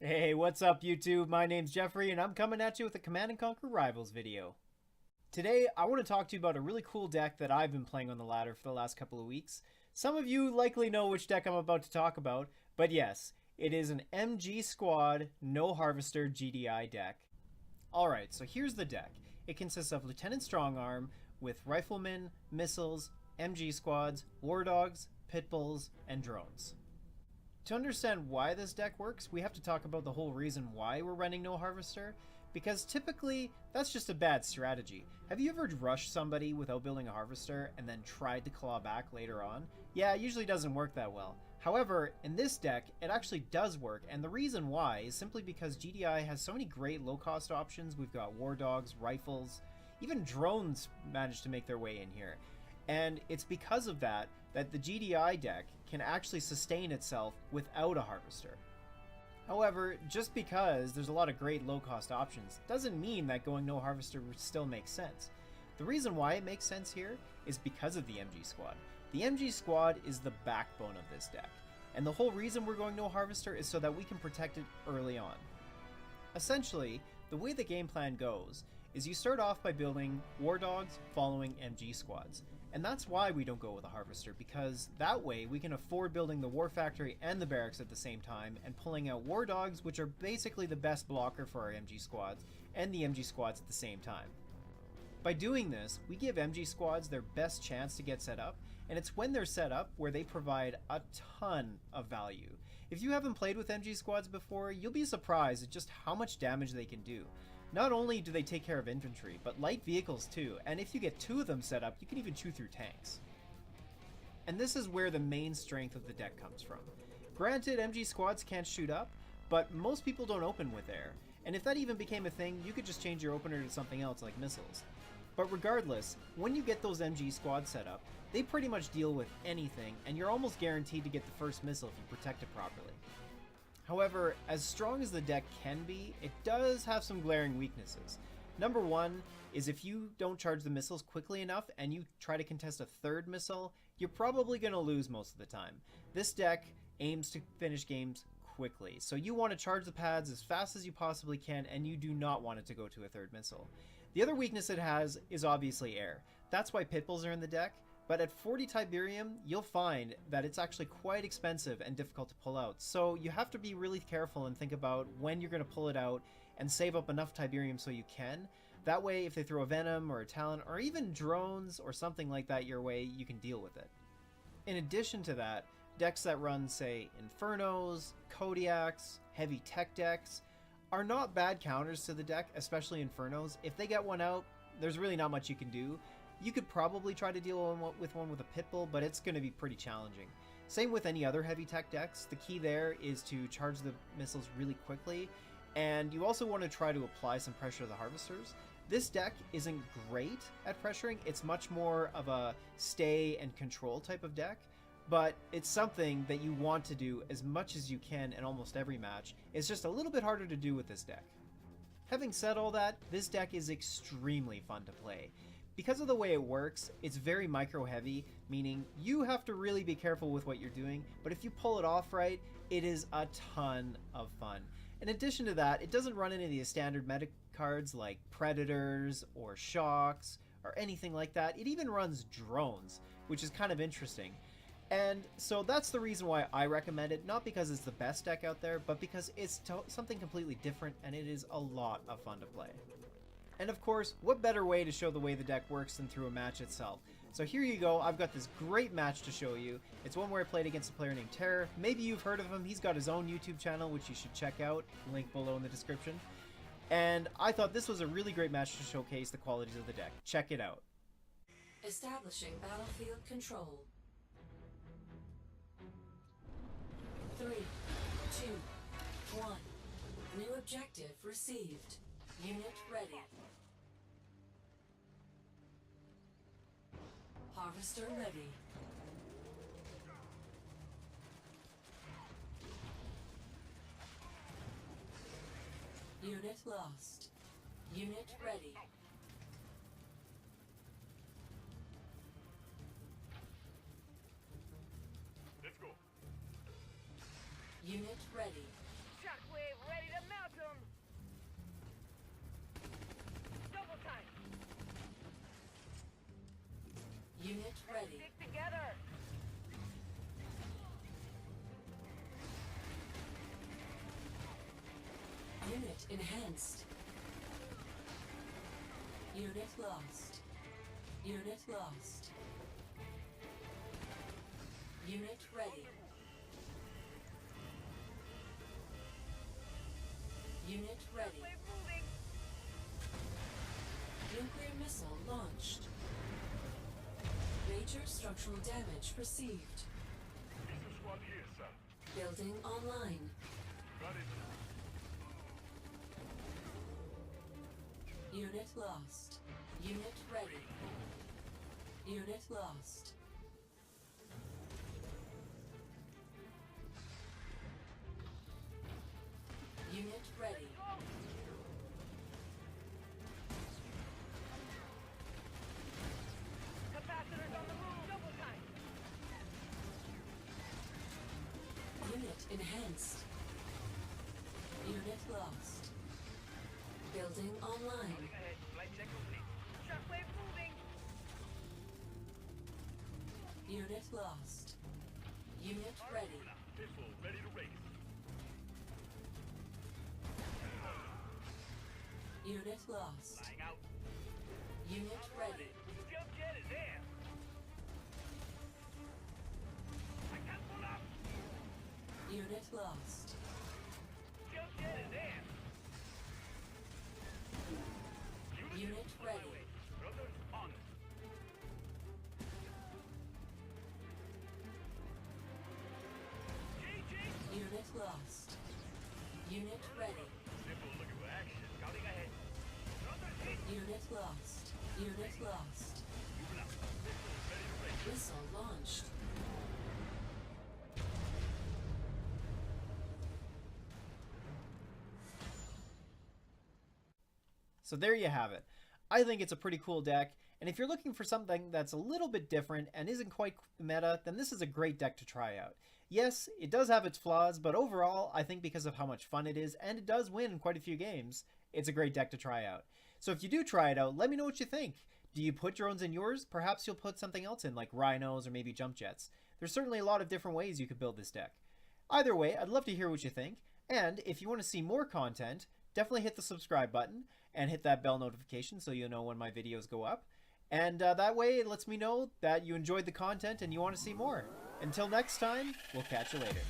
Hey, what's up YouTube? My name's Jeffrey and I'm coming at you with a Command & Conquer Rivals video. Today, I want to talk to you about a really cool deck that I've been playing on the ladder for the last couple of weeks. Some of you likely know which deck I'm about to talk about, but yes, it is an MG Squad No Harvester GDI deck. Alright, so here's the deck. It consists of Lieutenant Strongarm with Riflemen, Missiles, MG Squads, War Dogs, Pit Bulls, and Drones. To understand why this deck works, we have to talk about the whole reason why we're running No Harvester, because typically, that's just a bad strategy. Have you ever rushed somebody without building a Harvester and then tried to claw back later on? Yeah, it usually doesn't work that well. However, in this deck, it actually does work, and the reason why is simply because GDI has so many great low-cost options. We've got War Dogs, Rifles, even Drones manage to make their way in here. And it's because of that that the GDI deck can actually sustain itself without a Harvester. However, just because there's a lot of great low-cost options doesn't mean that going no Harvester still makes sense. The reason why it makes sense here is because of the MG Squad. The MG Squad is the backbone of this deck, and the whole reason we're going no Harvester is so that we can protect it early on. Essentially, the way the game plan goes is you start off by building War Dogs following MG Squads. And that's why we don't go with a Harvester, because that way we can afford building the War Factory and the Barracks at the same time and pulling out War Dogs, which are basically the best blocker for our MG Squads, and the MG Squads at the same time. By doing this, we give MG Squads their best chance to get set up, and it's when they're set up where they provide a ton of value. If you haven't played with MG Squads before, you'll be surprised at just how much damage they can do. Not only do they take care of infantry, but light vehicles too, and if you get two of them set up, you can even chew through tanks. And this is where the main strength of the deck comes from. Granted, MG Squads can't shoot up, but most people don't open with air, and if that even became a thing, you could just change your opener to something else like missiles. But regardless, when you get those MG Squads set up, they pretty much deal with anything, and you're almost guaranteed to get the first missile if you protect it properly. However, as strong as the deck can be, it does have some glaring weaknesses. Number one is if you don't charge the missiles quickly enough and you try to contest a third missile, you're probably going to lose most of the time. This deck aims to finish games quickly, so you want to charge the pads as fast as you possibly can, and you do not want it to go to a third missile. The other weakness it has is obviously air. That's why Pit Bulls are in the deck. But at 40 Tiberium, you'll find that it's actually quite expensive and difficult to pull out. So you have to be really careful and think about when you're going to pull it out and save up enough Tiberium so you can. That way, if they throw a Venom or a Talon or even drones or something like that your way, you can deal with it. In addition to that, decks that run, say, Infernos, Kodiaks, heavy tech decks, are not bad counters to the deck, especially Infernos. If they get one out, there's really not much you can do. You could probably try to deal with one with a Pit Bull, but it's going to be pretty challenging. Same with any other heavy tech decks. The key there is to charge the missiles really quickly, and you also want to try to apply some pressure to the Harvesters. This deck isn't great at pressuring. It's much more of a stay and control type of deck, but it's something that you want to do as much as you can in almost every match. It's just a little bit harder to do with this deck. Having said all that, this deck is extremely fun to play. Because of the way it works, it's very micro heavy, meaning you have to really be careful with what you're doing, but if you pull it off right, it is a ton of fun. In addition to that, it doesn't run any of the standard meta cards like Predators or Shocks or anything like that. It even runs drones, which is kind of interesting. And so that's the reason why I recommend it, not because it's the best deck out there, but because it's something completely different and it is a lot of fun to play. And of course, what better way to show the way the deck works than through a match itself? So here you go, I've got this great match to show you. It's one where I played against a player named Terror. Maybe you've heard of him, he's got his own YouTube channel, which you should check out, link below in the description. And I thought this was a really great match to showcase the qualities of the deck. Check it out. Establishing battlefield control. 3, 2, 1. New objective received. Unit ready. Harvester ready. Unit lost. Unit ready. Let's go. Unit ready. Shockwave ready ready. Stick together. Unit enhanced. Unit lost. Unit lost. Unit ready. Unit ready. Wave moving. Nuclear missile launched. Major structural damage perceived. Missile squad here, sir. Building online. Got it. Unit lost. Unit ready. Unit lost. Unit ready. Capacitors on the move. Double time. Unit enhanced. Unit lost. Building online. Ahead. Flight check complete. Shockwave moving. Unit lost. Unit ready. Missile ready to race. Unit lost. Flying out. Unit ready. Jump jet is there. I can't pull up. Unit lost. Jump jet is there. Unit ready. Brothers on. Unit lost. Unit ready. Missile looking for action. Scouting ahead. Unit lost. Unit lost. Moving up. Missile ready to race. Missile launched. So there you have it. I think it's a pretty cool deck, and if you're looking for something that's a little bit different and isn't quite meta, then this is a great deck to try out. Yes, it does have its flaws, but overall, I think because of how much fun it is, and it does win in quite a few games, it's a great deck to try out. So if you do try it out, let me know what you think. Do you put drones in yours? Perhaps you'll put something else in, like rhinos or maybe jump jets. There's certainly a lot of different ways you could build this deck. Either way, I'd love to hear what you think, and if you want to see more content, definitely hit the subscribe button and hit that bell notification so you'll know when my videos go up. And that way it lets me know that you enjoyed the content and you want to see more. Until next time, we'll catch you later.